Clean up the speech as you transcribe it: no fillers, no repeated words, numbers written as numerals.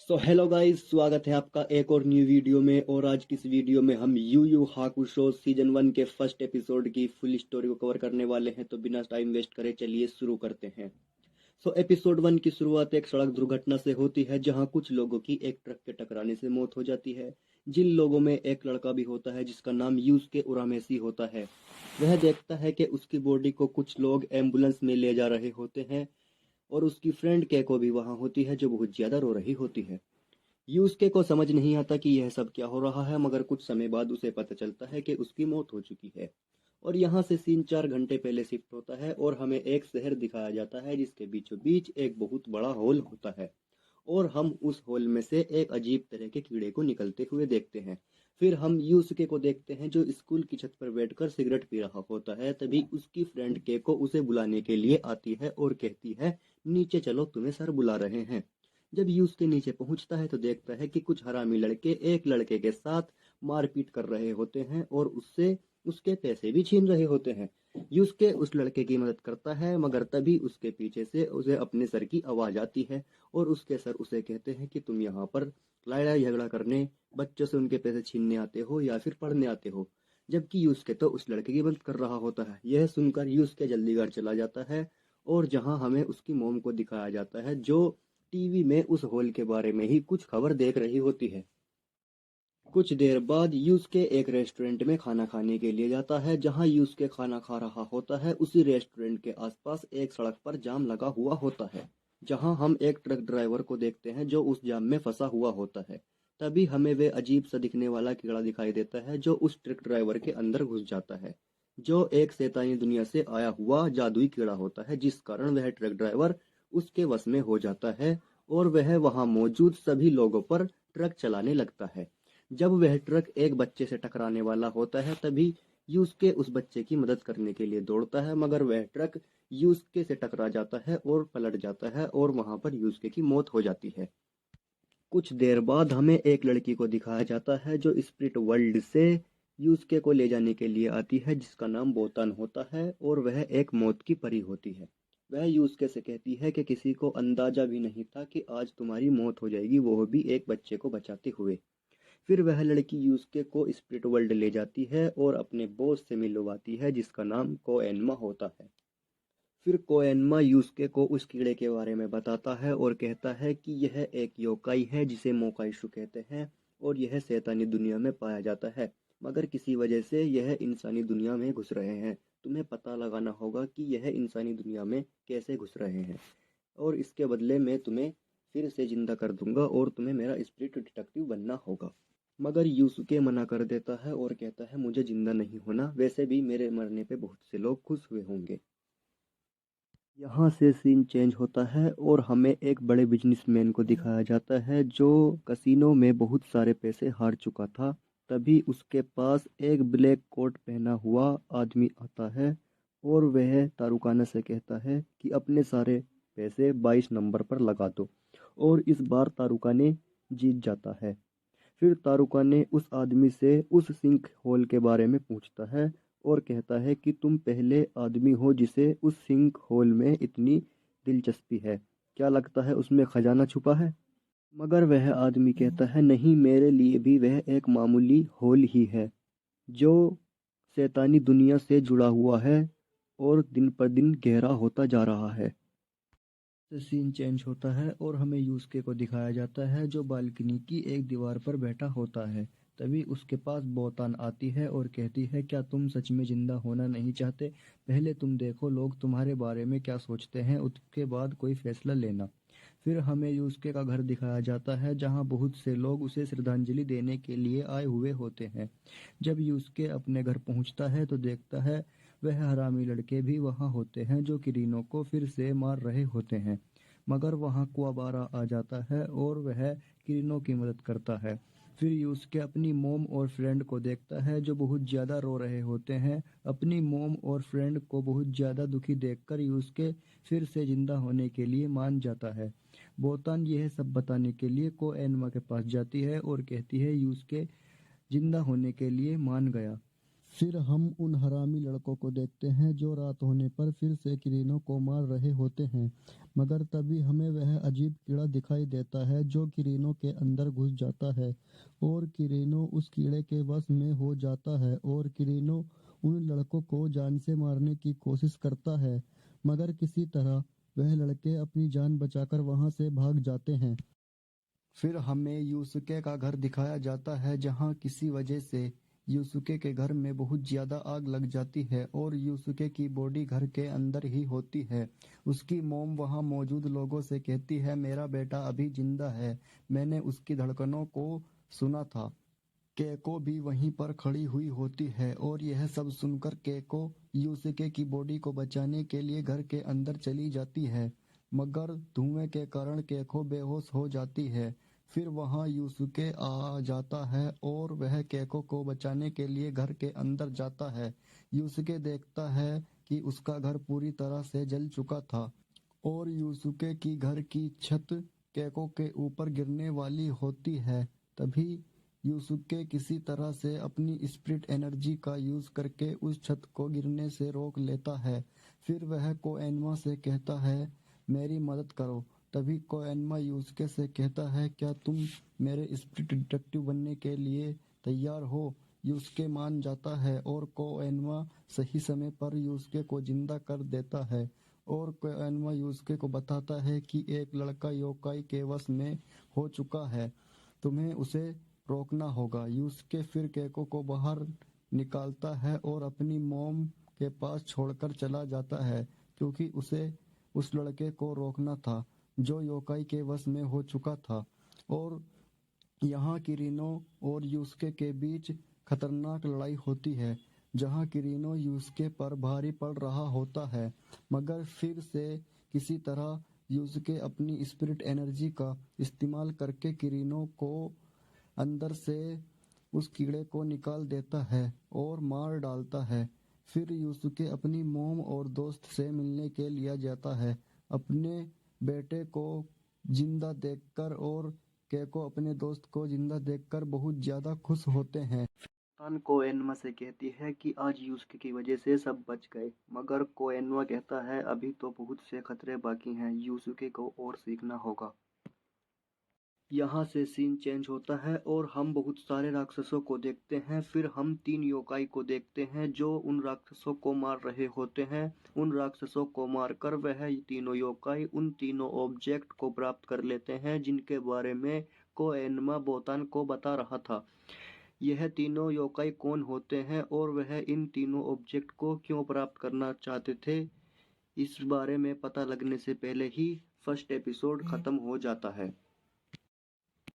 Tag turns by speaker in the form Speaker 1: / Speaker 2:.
Speaker 1: Hello guys, स्वागत है आपका एक और न्यू वीडियो में। और आज की इस वीडियो में हम यू यू हाकुशो सीजन 1 के फर्स्ट एपिसोड की फुल स्टोरी को कवर करने वाले हैं। तो बिना टाइम वेस्ट करे चलिए शुरू करते हैं। एपिसोड 1 की शुरुआत एक सड़क दुर्घटना से होती है, जहां कुछ लोगों की एक ट्रक के टकराने से मौत हो जाती है। जिन लोगों में एक लड़का भी होता है जिसका नाम यूसुके उरामेसी होता है। वह देखता है कि उसकी बॉडी को कुछ लोग एम्बुलेंस में ले जा रहे होते हैं, और उसकी फ्रेंड केको भी वहां होती है जो बहुत ज्यादा रो रही होती है। यूसुके को समझ नहीं आता कि यह सब क्या हो रहा है, मगर कुछ समय बाद उसे पता चलता है कि उसकी मौत हो चुकी है। और यहाँ से सीन 4 घंटे पहले शिफ्ट होता है और हमें एक शहर दिखाया जाता है जिसके बीचों बीच एक बहुत बड़ा हॉल होता है। और हम उस हॉल में से एक अजीब तरह के कीड़े को निकलते हुए देखते हैं। फिर हम यूसुके को देखते हैं जो स्कूल की छत पर बैठकर सिगरेट पी रहा होता है। तभी उसकी फ्रेंड केको उसे बुलाने के लिए आती है और कहती है, नीचे चलो, तुम्हें सर बुला रहे हैं। जब यूसुके नीचे पहुंचता है तो देखता है कि कुछ हरामी लड़के एक लड़के के साथ मारपीट कर रहे होते हैं और उससे उसके पैसे भी छीन रहे होते हैं। यूसुके उस लड़के की मदद करता है, मगर तभी उसके पीछे से उसे अपने सर की आवाज आती है। और उसके सर उसे कहते हैं कि तुम यहाँ पर लड़ाई झगड़ा करने, बच्चों से उनके पैसे छीनने आते हो या फिर पढ़ने आते हो। जबकि यूसुके तो उस लड़के की मदद कर रहा होता है। यह सुनकर यूसुके जल्दी घर चला जाता है, और जहाँ हमें उसकी मोम को दिखाया जाता है जो टीवी में उस हॉल के बारे में ही कुछ खबर देख रही होती है। कुछ देर बाद यूसुके एक रेस्टोरेंट में खाना खाने के लिए जाता है। जहां यूसुके खाना खा रहा होता है, उसी रेस्टोरेंट के आसपास एक सड़क पर जाम लगा हुआ होता है, जहां हम एक ट्रक ड्राइवर को देखते हैं जो उस जाम में फंसा हुआ होता है। तभी हमें वे अजीब सा दिखने वाला कीड़ा दिखाई देता है जो उस ट्रक ड्राइवर के अंदर घुस जाता है, जो एक शैतानी दुनिया से आया हुआ जादुई कीड़ा होता है, जिस कारण वह ट्रक ड्राइवर उसके वश में हो जाता है और वह वहां मौजूद सभी लोगों पर ट्रक चलाने लगता है। जब वह ट्रक एक बच्चे से टकराने वाला होता है, तभी यूसुके उस बच्चे की मदद करने के लिए दौड़ता है, मगर वह ट्रक यूसुके से टकरा जाता है और पलट जाता है, और वहां पर यूसुके की मौत हो जाती है। कुछ देर बाद हमें एक लड़की को दिखाया जाता है जो स्पिरिट वर्ल्ड से यूसुके को ले जाने के लिए आती है, जिसका नाम बोतान होता है, और वह एक मौत की परी होती है। वह यूसुके से कहती है कि किसी को अंदाजा भी नहीं था कि आज तुम्हारी मौत हो जाएगी, वो भी एक बच्चे को बचाते हुए। फिर वह लड़की यूसुके को स्पिरिट वर्ल्ड ले जाती है और अपने बॉस से मिलवाती है, जिसका नाम कोएनमा होता है। फिर कोएनमा यूसुके को उस कीड़े के बारे में बताता है और कहता है कि यह एक योकाई है जिसे मोकाइशु कहते हैं, और यह शैतानी दुनिया में पाया जाता है, मगर किसी वजह से यह इंसानी दुनिया में घुस रहे हैं। तुम्हें पता लगाना होगा कि यह इंसानी दुनिया में कैसे घुस रहे हैं, और इसके बदले मैं तुम्हें फिर से जिंदा कर दूंगा और तुम्हें मेरा स्पिरिट डिटेक्टिव बनना होगा। मगर यूसुके मना कर देता है और कहता है, मुझे जिंदा नहीं होना, वैसे भी मेरे मरने पे बहुत से लोग खुश हुए होंगे। यहाँ से सीन चेंज होता है और हमें एक बड़े बिजनेसमैन को दिखाया जाता है जो कसिनो में बहुत सारे पैसे हार चुका था। तभी उसके पास एक ब्लैक कोट पहना हुआ आदमी आता है, और वह तारुकाना से कहता है कि अपने सारे पैसे 22 नंबर पर लगा दो। और इस बार तारुकाने जीत जाता है। फिर तारुकाने उस आदमी से उस सिंक होल के बारे में पूछता है, और कहता है कि तुम पहले आदमी हो जिसे उस सिंक होल में इतनी दिलचस्पी है। क्या लगता है उसमें खजाना छुपा है? मगर वह आदमी कहता है, नहीं, मेरे लिए भी वह एक मामूली होल ही है जो शैतानी दुनिया से जुड़ा हुआ है और दिन पर दिन गहरा होता जा रहा है। से सीन चेंज होता है और हमें यूसुके को दिखाया जाता है जो बालकनी की एक दीवार पर बैठा होता है। तभी उसके पास बोतान आती है और कहती है, क्या तुम सच में जिंदा होना नहीं चाहते? पहले तुम देखो लोग तुम्हारे बारे में क्या सोचते हैं, उसके बाद कोई फैसला लेना। फिर हमें यूसुके का घर दिखाया जाता है जहां बहुत से लोग उसे श्रद्धांजलि देने के लिए आए हुए होते हैं। जब यूसुके अपने घर पहुंचता है तो देखता है वह हरामी लड़के भी वहां होते हैं जो किरीनों को फिर से मार रहे होते हैं। मगर वहां कुआबारा आ जाता है और वह किरीनों की मदद करता है। फिर यूसुके अपनी मोम और फ्रेंड को देखता है जो बहुत ज्यादा रो रहे होते हैं। अपनी मोम और फ्रेंड को बहुत ज्यादा दुखी देखकर यूसुके फिर से जिंदा होने के लिए मान जाता है। बोतान यह सब बताने के लिए कोएनमा के पास जाती है और कहती है, यूसुके जिंदा होने के लिए मान गया। फिर हम उन हरामी लड़कों को देखते हैं जो रात होने पर फिर से किरीनों को मार रहे होते हैं। मगर तभी हमें वह अजीब कीड़ा दिखाई देता है जो किरीनों के अंदर घुस जाता है और किरीनों उस कीड़े के वश में हो जाता है और किरीनों उन लड़कों को जान से मारने की कोशिश करता है, मगर किसी तरह वह लड़के अपनी जान बचाकर वहां से भाग जाते हैं। फिर हमें यूसुके का घर दिखाया जाता है जहां किसी वजह से यूसुके के घर में बहुत ज्यादा आग लग जाती है और यूसुके की बॉडी घर के अंदर ही होती है। उसकी मॉम वहां मौजूद लोगों से कहती है, मेरा बेटा अभी जिंदा है, मैंने उसकी धड़कनों को सुना था। केको भी वहीं पर खड़ी हुई होती है और यह सब सुनकर केको यूसुके की बॉडी को बचाने के लिए घर के अंदर चली जाती है, मगर धुएं के कारण केको बेहोश हो जाती है। फिर वहां यूसुके आ जाता है और वह केको को बचाने के लिए घर के अंदर जाता है। यूसुके देखता है कि उसका घर पूरी तरह से जल चुका था और यूसुके की घर की छत केको के ऊपर गिरने वाली होती है। तभी यूसुके किसी तरह से अपनी स्पिरिट एनर्जी का यूज करके उस छत को गिरने से रोक लेता है। फिर वह कोएनमा से कहता है, मेरी मदद करो। तभी कोएनमा यूसुके से कहता है, क्या तुम मेरे स्पिरिट डिटेक्टिव बनने के लिए तैयार हो? यूसुके मान जाता है और कोएनमा सही समय पर यूसुके को जिंदा कर देता है और कोएनमा यूसुके को बताता है कि एक लड़का योकाई के वश में हो चुका है, तुम्हें उसे रोकना होगा। यूसुके फिर केको को बाहर निकालता है और अपनी मॉम के पास छोड़कर चला जाता है क्योंकि उसे उस लड़के को रोकना था जो योकाई के वश में हो चुका था। और यहाँ किरीनो और यूसुके के बीच खतरनाक लड़ाई होती है जहाँ किरीनो यूसुके पर भारी पड़ रहा होता है, मगर फिर से किसी तरह यूसुके अपनी स्पिरिट एनर्जी का इस्तेमाल करके किरीनो को अंदर से उस कीड़े को निकाल देता है और मार डालता है। फिर यूसुके अपनी मॉम और दोस्त से मिलने के लिए जाता है, अपने बेटे को जिंदा देखकर, और केको अपने दोस्त को जिंदा देखकर बहुत ज्यादा खुश होते हैं। तान कोएनमा से कहती है कि आज यूसुके की वजह से सब बच गए, मगर कोएनमा कहता है अभी तो बहुत से खतरे बाकी हैं, यूसुके को और सीखना होगा। यहाँ से सीन चेंज होता है और हम बहुत सारे राक्षसों को देखते हैं। फिर हम 3 योकाई को देखते हैं जो उन राक्षसों को मार रहे होते हैं। उन राक्षसों को मारकर वह तीनों योकाई उन तीनों ऑब्जेक्ट को प्राप्त कर लेते हैं जिनके बारे में कोएनमा बोतान को बता रहा था। यह तीनों योकाई कौन होते हैं और वह इन तीनों ऑब्जेक्ट को क्यों प्राप्त करना चाहते थे, इस बारे में पता लगने से पहले ही फर्स्ट एपिसोड खत्म हो जाता है।